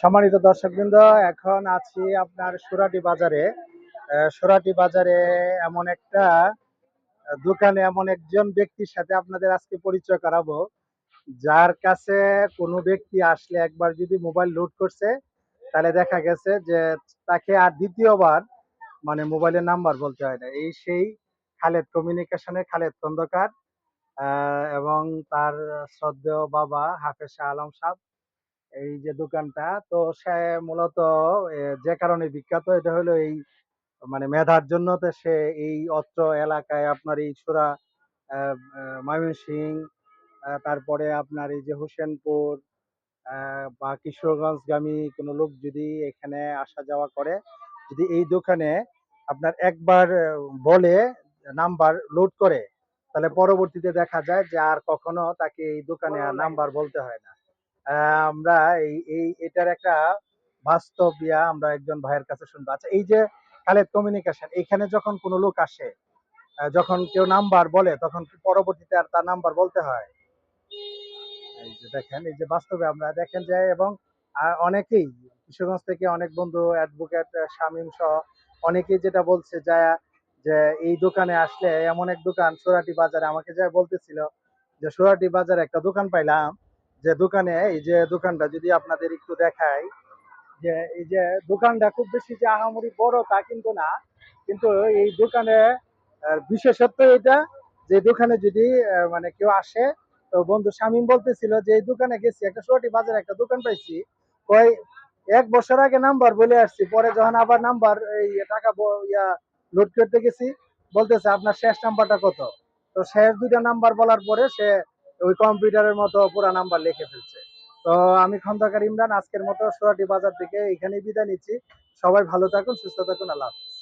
সম্মানিত দর্শকবৃন্দ, এখন আছি আপনার সুরাটি বাজারে। সুরাটি বাজারে এমন একটা দোকানে এমন একজন ব্যক্তির সাথে আপনাদের আজকে পরিচয় করাবো, যার কাছে কোনো ব্যক্তি আসলে একবার যদি মোবাইল লুট করছে, তাহলে দেখা গেছে যে তাকে আর দ্বিতীয়বার মানে মোবাইলের নাম্বার বলতে হয় না। এই সেই খালেদ কমিউনিকেশনের খালেদ খন্দকার এবং তার শ্রদ্ধেয় বাবা হাফেজ শাহ আলম সাহেব। এই যে দোকানটা, তো সে মূলত যে কারণে বিখ্যাত, এটা হলো এই মানে মেধার জন্য। তো সে এই অত্র এলাকায় আপনার এই সুরা ময়মনসিং, তারপরে আপনার এই যে হোসেনপুর বা কিশোরগঞ্জগামী কোনো লোক যদি এখানে আসা যাওয়া করে, যদি এই দোকানে আপনার একবার বলে নাম্বার লোড করে, তাহলে পরবর্তীতে দেখা যায় যে আর কখনো তাকে এই দোকানে আর নাম্বার বলতে হয় না। আমরা এই এই এটার একটা বাস্তব আমরা একজন ভাইয়ের কাছে শুনবো। আচ্ছা, এই যে খালেদ কমিউনিকেশন, এখানে যখন কোনো লোক আসে, যখন কেউ নাম্বার বলে, তখন কি পরবর্তীতে আর তার নাম্বার বলতে হয়? এই যে দেখেন, এই যে বাস্তবে আমরা দেখেন যে, এবং অনেকেই কিশোরগঞ্জ থেকে অনেক বন্ধু অ্যাডভোকেট শামীম সহ অনেকেই যেটা বলছে যে এই দোকানে আসলে, এমন এক দোকান সোরাটি বাজারে, আমাকে যা বলতেছিল যে সোরাটি বাজারে একটা দোকান পাইলাম, যে দোকানে এই যে দোকানটা যদি আপনাদের একটু দেখাই, যে এই যে দোকানটা খুব বেশি যে আহামরি বড় তা কিন্তু না, কিন্তু এই দোকানে বিশেষত্ব এটা, যে দোকানে যদি মানে কেউ আসে, তো বন্ধু শামীম বলতেছিল যে এই দোকানে গেছি, একটা সোয়াটি বাজারে একটা দোকান পাইছি, কয় 1 বছর আগে নাম্বার বলে আসছি, পরে যখন আবার নাম্বার এই টাকা লোড করতে গেছি, বলতেছে আপনার শেষ নাম্বারটা কত। তো শেষ দুইটা নাম্বার বলার পরে সে ওই কম্পিউটারের মতো পুরা নাম্বার লিখে ফেলছে। তো আমি খন্দকার ইমরান, আজকের মতো সোয়াটি বাজার থেকে এখানেই বিদায় নিচ্ছি। সবাই ভালো থাকুন, সুস্থ থাকুন, আল্লাহ হাফেজ।